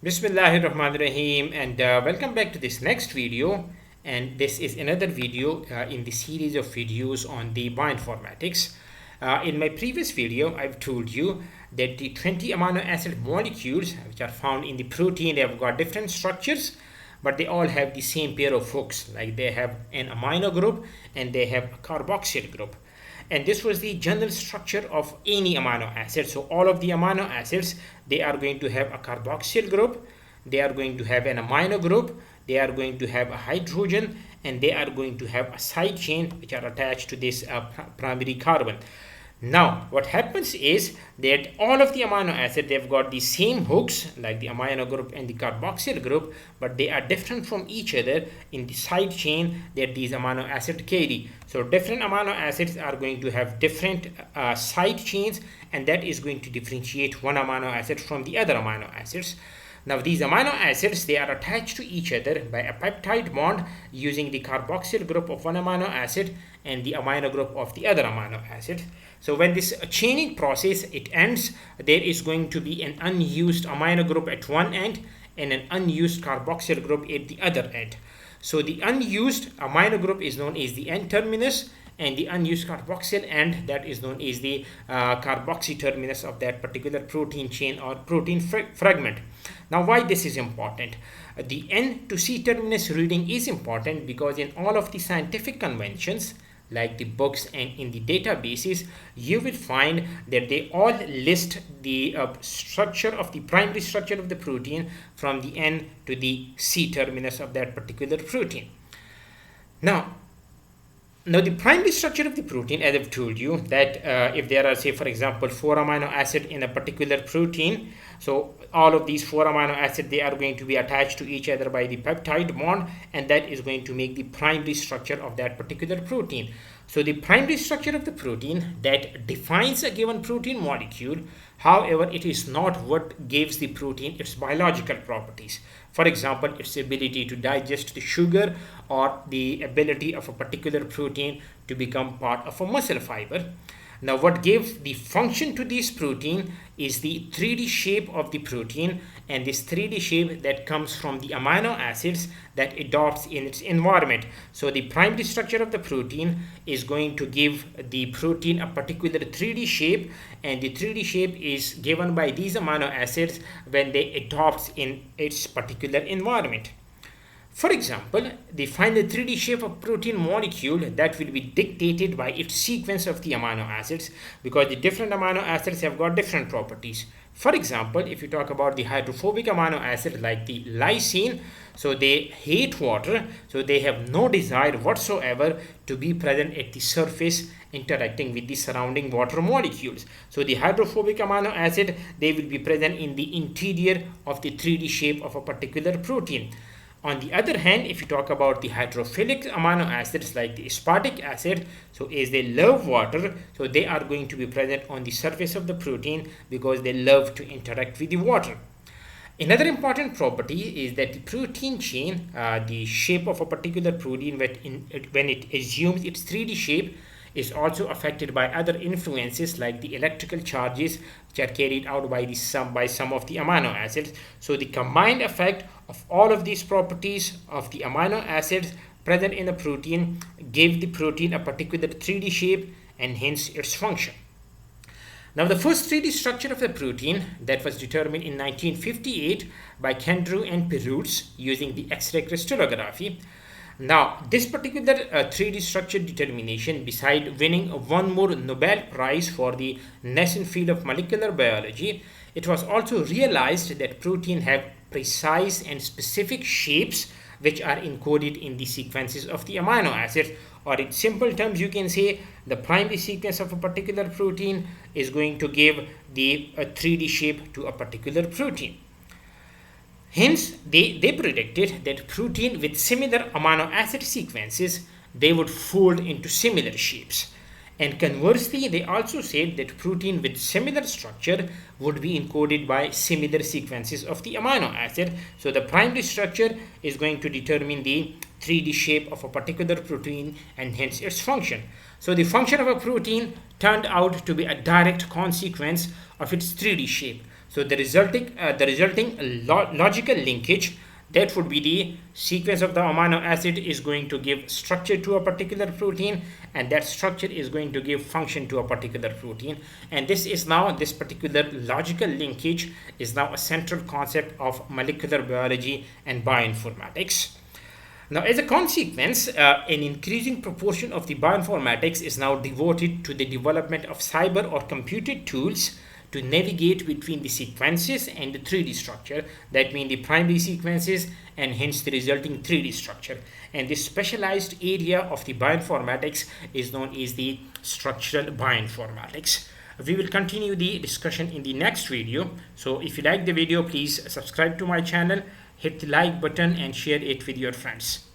Bismillahirrahmanirrahim, and welcome back to this next video. And this is another video in the series of videos on the bioinformatics. In my previous video, I've told you that the 20 amino acid molecules which are found in the protein, they have got different structures, but they all have the same pair of hooks. Like they have an amino group and they have a carboxyl group. And this was the general structure of any amino acid. So all of the amino acids, they are going to have a carboxyl group, they are going to have an amino group, they are going to have a hydrogen, and they are going to have a side chain which are attached to this primary carbon. Now what happens is that all of the amino acids, they've got the same hooks like the amino group and the carboxyl group, but they are different from each other in the side chain that these amino acids carry. So different amino acids are going to have different side chains, and that is going to differentiate one amino acid from the other amino acids. Now these amino acids, they are attached to each other by a peptide bond using the carboxyl group of one amino acid and the amino group of the other amino acid. So when this chaining process it ends, there is going to be an unused amino group at one end and an unused carboxyl group at the other end. So the unused amino group is known as the N terminus, and the unused carboxyl end, that is known as the carboxy terminus of that particular protein chain or protein fragment. Now why this is important? The N to C terminus reading is important because in all of the scientific conventions like the books and in the databases, you will find that they all list the structure of the primary structure of the protein from the N to the C terminus of that particular protein. Now the primary structure of the protein, as I've told you, that if there are, say for example, 4 amino acid in a particular protein, so all of these 4 amino acids, they are going to be attached to each other by the peptide bond, and that is going to make the primary structure of that particular protein. So the primary structure of the protein that defines a given protein molecule, however, it is not what gives the protein its biological properties. For example, its ability to digest the sugar or the ability of a particular protein to become part of a muscle fiber. Now what gives the function to this protein is the 3D shape of the protein, and this 3D shape that comes from the amino acids that adopts in its environment. So the primary structure of the protein is going to give the protein a particular 3D shape, and the 3D shape is given by these amino acids when they adopt in its particular environment. For example, the final 3D shape of protein molecule, that will be dictated by its sequence of the amino acids, because the different amino acids have got different properties. For example, if you talk about the hydrophobic amino acid like the lysine, so they hate water, so they have no desire whatsoever to be present at the surface interacting with the surrounding water molecules. So the hydrophobic amino acid, they will be present in the interior of the 3D shape of a particular protein. On the other hand, if you talk about the hydrophilic amino acids like the aspartic acid, so as they love water, so they are going to be present on the surface of the protein because they love to interact with the water. Another important property is that the protein chain, the shape of a particular protein when it assumes its 3D shape, is also affected by other influences like the electrical charges which are carried out by some of the amino acids. So the combined effect of all of these properties of the amino acids present in a protein give the protein a particular 3D shape and hence its function. Now the first 3D structure of the protein that was determined in 1958 by Kendrew and Perutz using the X-ray crystallography. Now this particular 3D structure determination, beside winning one more Nobel Prize for the nascent field of molecular biology, it was also realized that proteins have precise and specific shapes which are encoded in the sequences of the amino acids, or in simple terms you can say the primary sequence of a particular protein is going to give the 3D shape to a particular protein. Hence, they predicted that protein with similar amino acid sequences, they would fold into similar shapes. And conversely, they also said that protein with similar structure would be encoded by similar sequences of the amino acid. So the primary structure is going to determine the 3D shape of a particular protein and hence its function. So the function of a protein turned out to be a direct consequence of its 3D shape. So the resulting logical linkage, that would be the sequence of the amino acid is going to give structure to a particular protein, and that structure is going to give function to a particular protein. And this particular logical linkage is now a central concept of molecular biology and bioinformatics. Now, as a consequence, an increasing proportion of the bioinformatics is now devoted to the development of cyber or computed tools to navigate between the sequences and the 3D structure, that means the primary sequences and hence the resulting 3D structure. And this specialized area of the bioinformatics is known as the structural bioinformatics. We will continue the discussion in the next video. So if you like the video, please subscribe to my channel, hit the like button and share it with your friends.